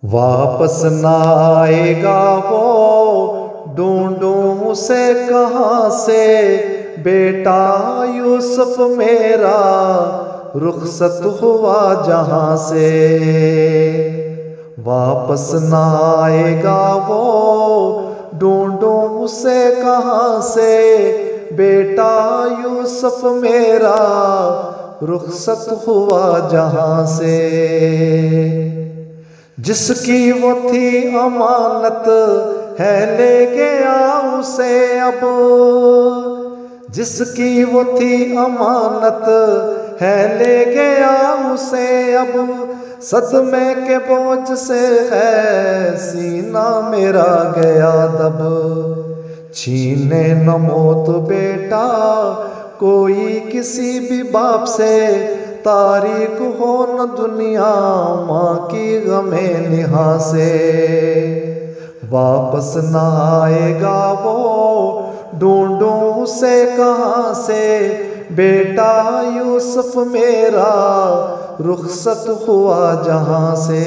वापस ना आएगा वो, ढूंढूं उसे कहाँ से। बेटा यूसुफ मेरा रुखसत हुआ जहाँ से। वापस ना आएगा वो, ढूंढूं उसे कहाँ से। बेटा यूसुफ मेरा रुखसत हुआ जहाँ से। जिसकी वो थी अमानत है ले गया उसे अब। जिसकी वो थी अमानत है ले गया उसे अब। सदमे के बोझ से है सीना मेरा गया दब। छीने न मौत बेटा कोई किसी भी बाप से। तारीख हो न दुनिया माँ की गमे निहा से। वापस ना आएगा वो, ढूंढूं उसे कहाँ से। बेटा यूसुफ मेरा रुखसत हुआ जहाँ से।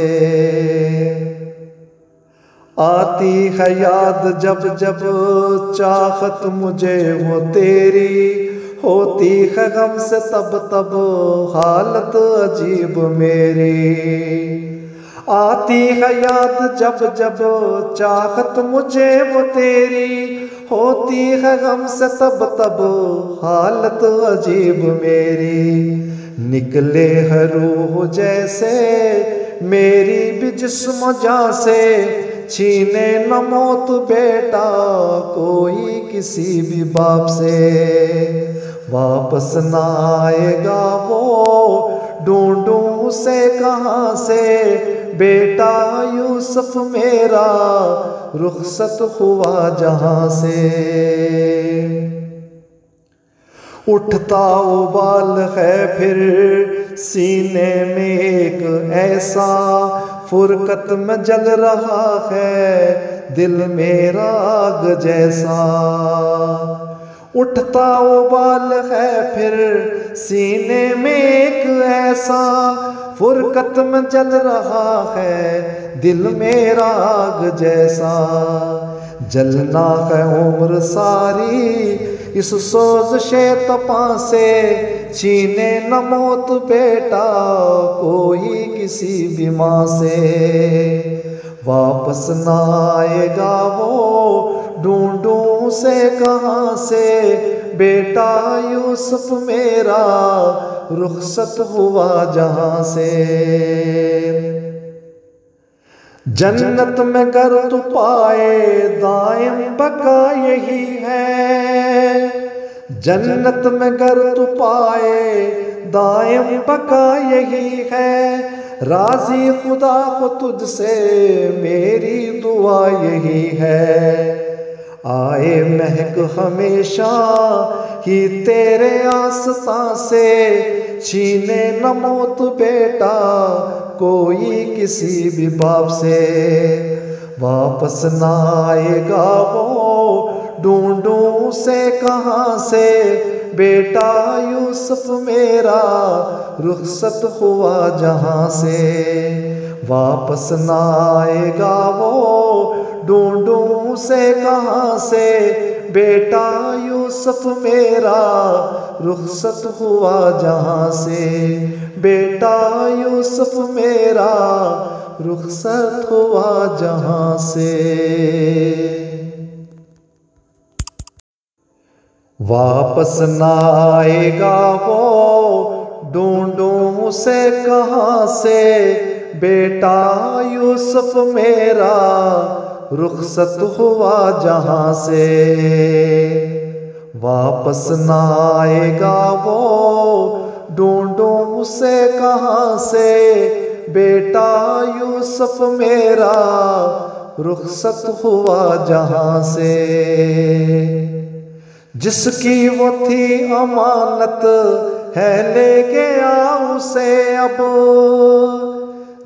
आती है याद जब जब चाहत मुझे वो तेरी। होती है गम से तब तब हालत अजीब मेरी। आती है याद जब जब चाहत मुझे वो तेरी। होती है गम से तब तब हालत अजीब मेरी। निकले है रूह जैसे मेरी भी जिस्म जान से। छीने न मौत बेटा कोई किसी भी बाप से। वापस ना आएगा वो, ढूंढूं उसे कहाँ से। बेटा यूसुफ मेरा रुखसत हुआ जहाँ से। उठता उबाल है फिर सीने में एक ऐसा। फुरकत में जल रहा है दिल मेरा आग जैसा। उठता उबाल है फिर सीने में एक ऐसा। फुरकत में जल रहा है दिल मेरा आग जैसा। जलना है उम्र सारी इस सोज़शे तपा से। छीने न मौत बेटा कोई किसी भी माँ से। वापस ना आएगा वो, ढूंढूं उसे कहाँ से। बेटा यूसुफ मेरा रुखसत हुआ जहाँ से। जन्नत में गर तू पाए दायम बका यही है। जन्नत में गर तू पाए दायम बका यही है। राजी खुदा को तुझसे मेरी दुआ यही है। आए महक हमेशा ही तेरे आस्था से। छीने न मौत बेटा कोई किसी भी बाप से। वापस ना आएगा वो, ढूंढूं उसे कहाँ से। बेटा यूसुफ मेरा रुखसत हुआ जहाँ से। वापस ना आएगा वो, ढूंढूं उसे कहाँ से। बेटा यूसुफ मेरा रुखसत हुआ जहाँ से। बेटा यूसुफ मेरा रुखसत हुआ जहाँ से। वापस ना आएगा वो, ढूंढूं उसे कहाँ से। बेटा यूसुफ मेरा रुखसत हुआ जहाँ से। वापस ना आएगा वो, ढूंढूं उसे कहाँ से। बेटा यूसुफ मेरा रुखसत हुआ जहाँ से। जिसकी वो थी अमानत है ले गया उसे अब।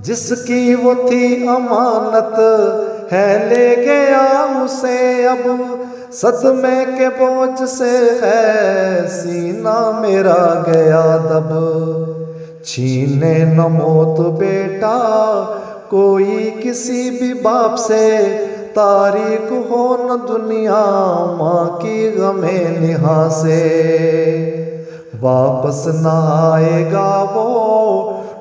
जिसकी वो थी अमानत है ले गया उसे अब। सदमे के बोझ से है सीना मेरा गया दब। छीने न मौत बेटा कोई किसी भी बाप से तारीक हो न दुनिया माँ की गमे निहा से। वापस न आएगा वो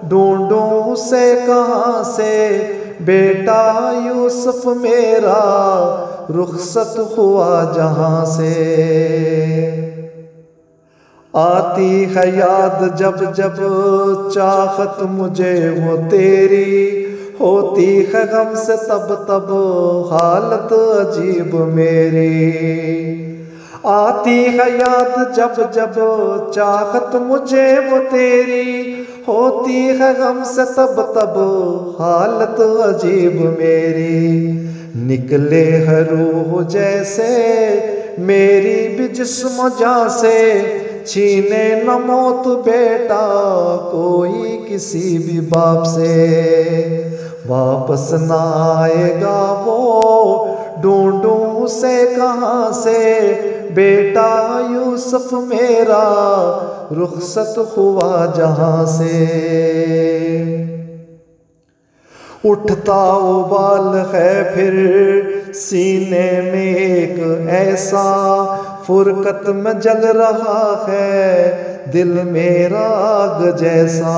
ढूंढूं उसे कहाँ से, बेटा यूसुफ मेरा रुखसत हुआ जहाँ से। आती है याद जब जब चाहत मुझे वो तेरी, होती है गम से तब तब हालत अजीब मेरी। आती है याद जब जब चाहत मुझे वो तेरी, होती है गम से तब तब हालत अजीब मेरी। निकले है रूह जैसे मेरी भी जिस्म जान से, छीने न मौत बेटा कोई किसी भी बाप से। वापस न आएगा वो ढूंढूं उसे कहाँ से, बेटा यूसुफ मेरा रुखसत हुआ जहाँ से। उठता उबाल है फिर सीने में एक ऐसा, फुरकत में जल रहा है दिल मेरा आग जैसा।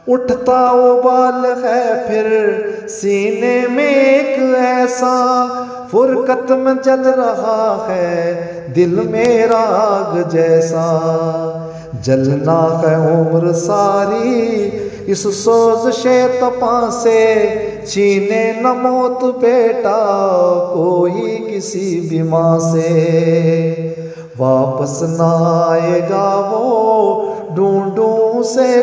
उठता उबाल है फिर सीने में एक ऐसा, फुरकत में जल रहा है दिल मेरा आग जैसा। जलना है उम्र सारी इस सोज़शे तपा से, छीने न मौत बेटा कोई किसी भी माँ से। वापस न आएगा वो ढूंढूं उसे